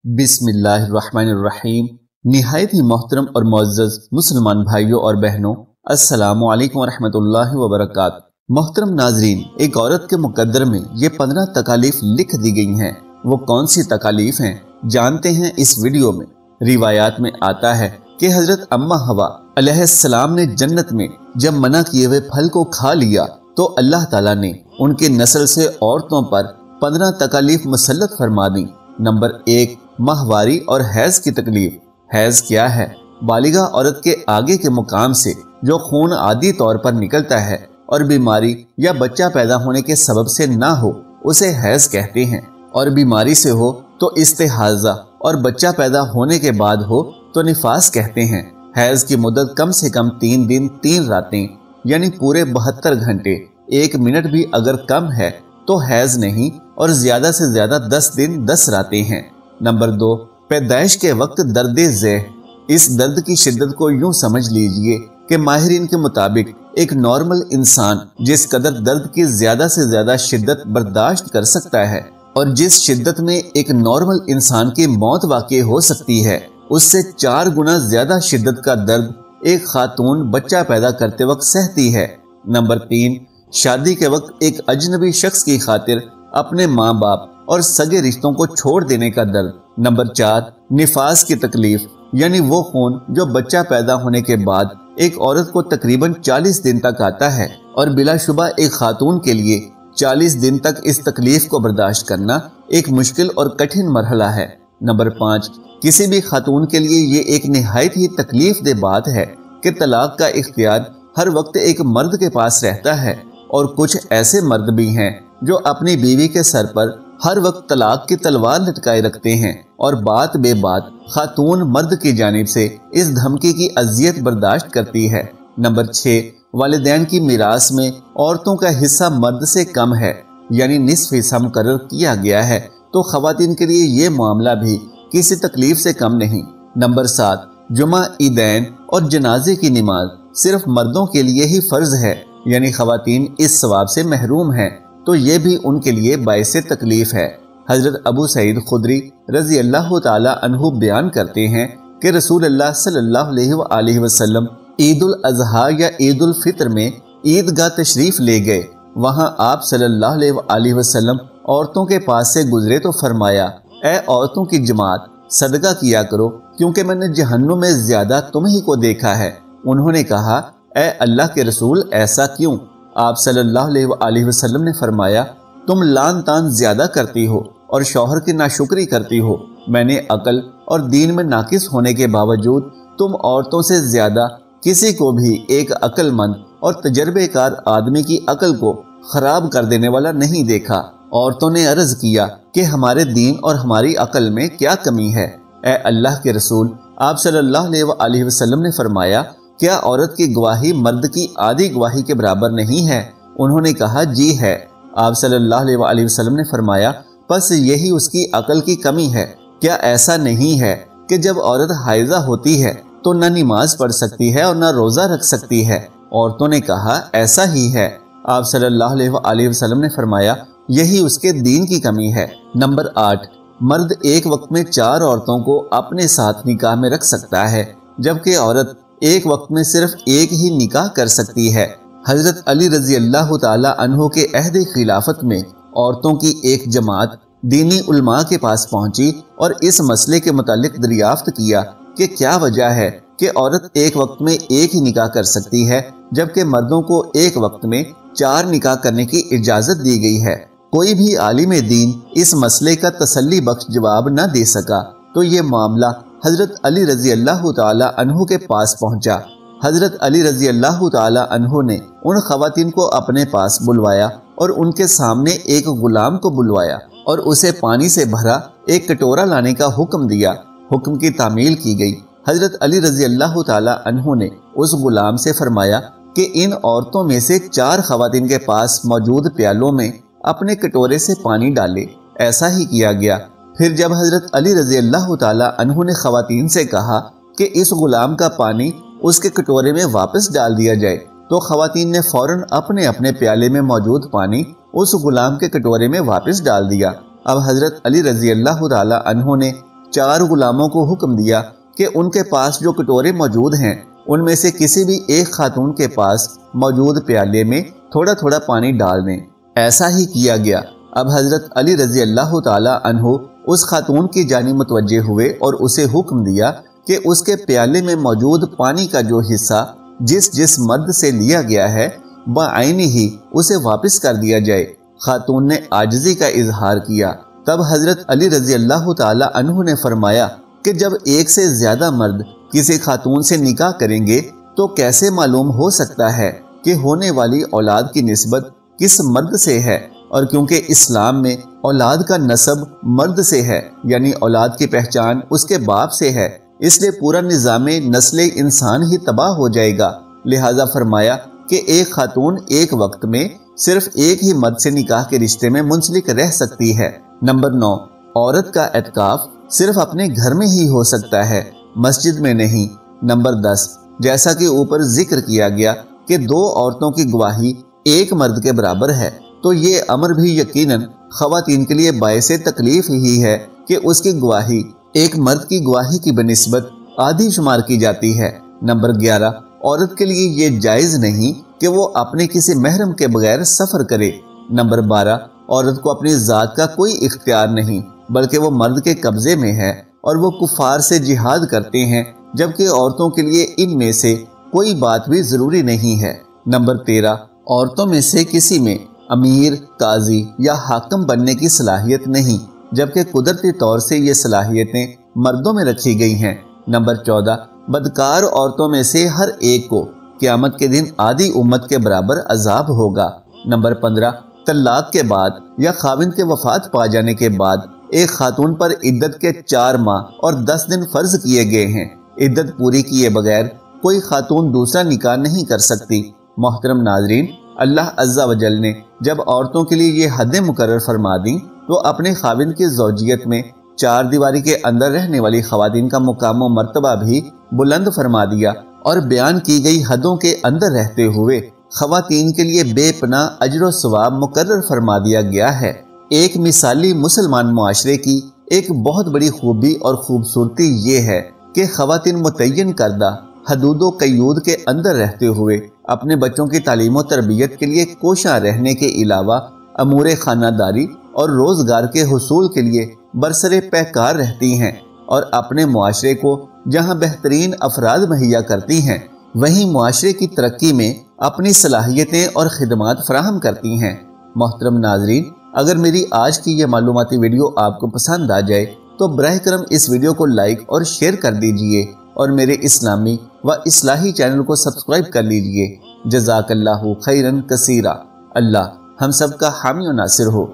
बिस्मिल्लाहिर्रहमानिर्रहीम। निहायत ही मोहतरम और मुअज़्ज़ज़ मुसलमान भाइयों और बहनों, अस्सलामु अलैकुम वरहमतुल्लाहि वबरकातुहू। मोहतरम नाजरीन, एक औरत के मुकद्दर में ये 15 तकालीफ लिख दी गई हैं। वो कौन सी तकालीफ हैं जानते हैं इस वीडियो में। रिवायात में आता है कि हजरत अम्मा हवा अलैहिस्सलाम ने जन्नत में जब मना किए हुए फल को खा लिया तो अल्लाह ताला ने उनके नस्ल से औरतों पर 15 तकालीफ मुसल्लत फरमा दी। नंबर 1, माहवारी और हैज की तकलीफ। हैज क्या है? बालिगा औरत के आगे के मुकाम से जो खून आदि तौर पर निकलता है और बीमारी या बच्चा पैदा होने के सबब से ना हो उसे हैज कहते हैं, और बीमारी से हो तो इस्तेहाजा और बच्चा पैदा होने के बाद हो तो निफास कहते हैं। हैज की मुद्दत कम से कम 3 दिन 3 रातें यानी पूरे 72 घंटे 1 मिनट भी अगर कम है तो हैज नहीं, और ज्यादा से ज्यादा 10 दिन 10 रातें हैं। नंबर 2, पैदाइश के वक्त दर्द ज़ेह। इस दर्द की शिद्दत को यूं समझ लीजिए कि माहिरीन के मुताबिक एक नॉर्मल इंसान जिस कदर दर्द की ज्यादा से ज्यादा शिद्दत बर्दाश्त कर सकता है और जिस शिद्दत में एक नॉर्मल इंसान की मौत वाक़ई हो सकती है, उससे 4 गुना ज्यादा शिद्दत का दर्द एक खातून बच्चा पैदा करते वक्त सहती है। नंबर 3, शादी के वक्त एक अजनबी शख्स की खातिर अपने माँ बाप और सगे रिश्तों को छोड़ देने का दर्द। नंबर 4, निफास की तकलीफ यानी वो खून जो बच्चा पैदा होने के बाद एक औरत को तकरीबन 40 दिन तक आता है, और बिलाशुबा एक खातून के लिए 40 दिन तक इस तकलीफ को बर्दाश्त करना एक मुश्किल और कठिन मरहला है। नंबर 5, किसी भी खातून के लिए ये एक निहायत ही तकलीफ दे बात है कि तलाक का इख्तियार हर वक्त एक मर्द के पास रहता है, और कुछ ऐसे मर्द भी हैं जो अपनी बीवी के सर पर हर वक्त तलाक की तलवार लटकाए रखते हैं, और बात बे बात खातून मर्द की जानिब से इस धमकी की अजियत बर्दाश्त करती है। नंबर 6, वालिदैन की मिरास में औरतों का हिस्सा मर्द से कम है यानी निस्फ हिस्सा मुकर्रर किया गया है, तो खवातीन के लिए ये मामला भी किसी तकलीफ से कम नहीं। नंबर 7, जुमा, ईदैन और जनाजे की नमाज सिर्फ मर्दों के लिए ही फर्ज है यानी खवातीन इस सवाब से महरूम हैं, तो ये भी उनके लिए बाइसे तकलीफ है। हजरत अबू सईद खुदरी रजी अल्लाह ताला अन्हु बयान करते हैं कि रसूल अल्लाह सल्लल्लाहु अलैहि वसल्लम ईद उल अज़हा या ईद उल फितर में ईदगाह तशरीफ ले गए। वहाँ आप सल्लल्लाहु अलैहि वसल्लम औरतों के पास से गुजरे तो फरमाया, ए औरतों की जमात, सदका किया करो क्योंकि मैंने जहन्नुम में ज्यादा तुम ही को देखा है। उन्होंने कहा, ए अल्लाह के रसूल, ऐसा क्यों? आप सल्लल्लाहु अलैहि वसल्लम ने फरमाया, तुम लान तान ज्यादा करती हो और शौहर की नाशुक्री करती हो। मैंने अकल और दीन में नाकिस होने के बावजूद तुम औरतों से ज्यादा किसी को भी एक अक्लमंद और तजर्बेकार आदमी की अकल को खराब कर देने वाला नहीं देखा। औरतों ने अर्ज किया कि हमारे दीन और हमारी अकल में क्या कमी है? ए अल्लाह के रसूल, आप सल्लल्लाहु अलैहि वसल्लम ने फरमाया, क्या औरत की गवाही मर्द की आधी गवाही के बराबर नहीं है? उन्होंने कहा, जी है। आप सल्लल्लाहु अलैहि वसल्लम ने फरमाया, बस यही उसकी अकल की कमी है। क्या ऐसा नहीं है कि जब औरत हाइजा होती है तो न नमाज पढ़ सकती है और न रोजा रख सकती है? औरतों ने कहा, ऐसा ही है। आप सल्लल्लाहु अलैहि वसल्लम ने फरमाया, यही उसके दीन की कमी है। नंबर 8, मर्द एक वक्त में 4 औरतों को अपने साथ निकाह में रख सकता है, जबकि औरत एक वक्त में सिर्फ एक ही निकाह कर सकती है। हजरत अली रजी अल्लाह ताला अन्हो के अहद खिलाफत में औरतों की एक जमात दीनी उलमा के पास पहुंची और इस मसले के मुतालिक दरियाफ्त किया कि क्या वजह है कि औरत एक वक्त में एक ही निकाह कर सकती है जबकि मर्दों को एक वक्त में 4 निकाह करने की इजाजत दी गई है। कोई भी आलिम दीन इस मसले का तसल्ली बख्श जवाब न दे सका, तो ये मामला हजरत अली रजी अल्लाह ताला अन्हु के पास पहुंचा। हजरत अली रजी अल्लाह ताला अन्हु ने उन खवातीन को अपने पास बुलवाया और उनके सामने एक गुलाम को बुलवाया और उसे पानी से भरा एक कटोरा लाने का हुक्म दिया। हुक्म की तामील की गई। हजरत अली रजी अल्लाह ताला अन्हु ने उस गुलाम से फरमाया कि इन औरतों में से 4 खवातीन के पास मौजूद प्यालों में अपने कटोरे से पानी डाले। ऐसा ही किया गया। फिर जब हजरत अली रजी अल्लाह ताला अन्हु ने खवातीन से कहा कि इस गुलाम का पानी उसके कटोरे में वापस डाल दिया जाए, तो खवातीन ने फौरन अपने अपने प्याले में मौजूद पानी उस गुलाम के कटोरे में वापस डाल दिया। अब हजरत अली रजी अल्लाह ताला अन्हु ने 4 गुलामों को हुक्म दिया कि उनके पास जो कटोरे मौजूद हैं उनमें से किसी भी एक खातून के पास मौजूद प्याले में थोड़ा थोड़ा पानी डाल दें। ऐसा ही किया गया। अब हजरत अली रजी अल्लाह ताला अन्हु उस खातून की जानिब मुतवज्जे हुए और उसे हुक्म दिया कि उसके प्याले में मौजूद पानी का जो हिस्सा जिस मर्द से लिया गया है बाइनी ही उसे वापस कर दिया जाए। खातून ने आजिज़ी का इजहार किया। तब हजरत अली रजी अल्लाह ताला अन्हु ने फरमाया कि जब एक से ज्यादा मर्द किसी खातून से निकाह करेंगे तो कैसे मालूम हो सकता है कि होने वाली औलाद की निस्बत किस मर्द से है, और क्योंकि इस्लाम में औलाद का नसब मर्द से है यानी औलाद की पहचान उसके बाप से है, इसलिए पूरा निज़ामे नस्ल इंसान ही तबाह हो जाएगा। लिहाजा फरमाया कि एक खातून एक वक्त में सिर्फ एक ही मर्द से निकाह के रिश्ते में मुंसलिक रह सकती है। नंबर 9, औरत का एतकाफ सिर्फ अपने घर में ही हो सकता है, मस्जिद में नहीं। नंबर 10, जैसा कि ऊपर जिक्र किया गया कि 2 औरतों की गवाही एक मर्द के बराबर है, तो ये अमर भी यकीनन खवातीन के लिए बायसे तकलीफ ही है कि उसकी गवाही एक मर्द की गवाही की बनिस्बत आधी शुमार की जाती है। नंबर 11, औरत के लिए ये जायज नहीं कि वो अपने किसी महरम के बगैर सफर करे। नंबर 12, औरत को अपनी जात का कोई इख्तियार नहीं बल्कि वो मर्द के कब्जे में है और वो कुफार से जिहाद करते हैं, जबकि औरतों के लिए इनमें से कोई बात भी जरूरी नहीं है। नंबर 13, औरतों में से किसी में अमीर, काजी या हाकम बनने की सलाहियत नहीं, जबकि कुदरती तौर से ये सलाहियतें मर्दों में रखी गई हैं। नंबर 14, बदकार औरतों में से हर एक को क़यामत के दिन आधी उम्मत के बराबर अजाब होगा। नंबर 15, तलाक के बाद या खाविंद के वफात पा जाने के बाद एक खातून पर इद्दत के 4 माह और 10 दिन फर्ज किए गए हैं। इद्दत पूरी किए बगैर कोई खातून दूसरा निकाह नहीं कर सकती। मोहतरम नाजरीन, अल्लाह अज़्ज़ा वजल ने जब औरतों के लिए ये हदें मुकर्रर फरमा दी तो अपने खाविंद की ज़ौजियत में 4 दीवारी के अंदर रहने वाली खवातीन का मुकाम व मर्तबा भी बुलंद फरमा दिया और बयान की गई हदों के अंदर रहते हुए खवातीन के लिए बेपनाह अजर व सवाब मुकर्रर फरमा दिया गया है। एक मिसाली मुसलमान मुआशरे की एक बहुत बड़ी खूबी और खूबसूरती ये है कि खवातीन मुतय्यन करदा हदूदो कयूद के अंदर रहते हुए अपने बच्चों की तालीम और तरबियत के लिए कोशां रहने के अलावा अमूरे खानादारी और रोजगार के हुसूल के लिए बरसरे पैकार रहती हैं और अपने मुआशरे को जहां बेहतरीन अफराद मुहैया करती हैं वहीं मुआशरे की तरक्की में अपनी सलाहियतें और खिदमात फराहम करती हैं। मोहतरम नाजरीन, अगर मेरी आज की ये मालूमाती वीडियो आपको पसंद आ जाए तो बराह करम इस वीडियो को लाइक और शेयर कर दीजिए और मेरे इस्लामी व इस्लाही चैनल को सब्सक्राइब कर लीजिए। जज़ाकल्लाहु खैरन कसीरा। अल्लाह हम सब का हामी और नासिर हो।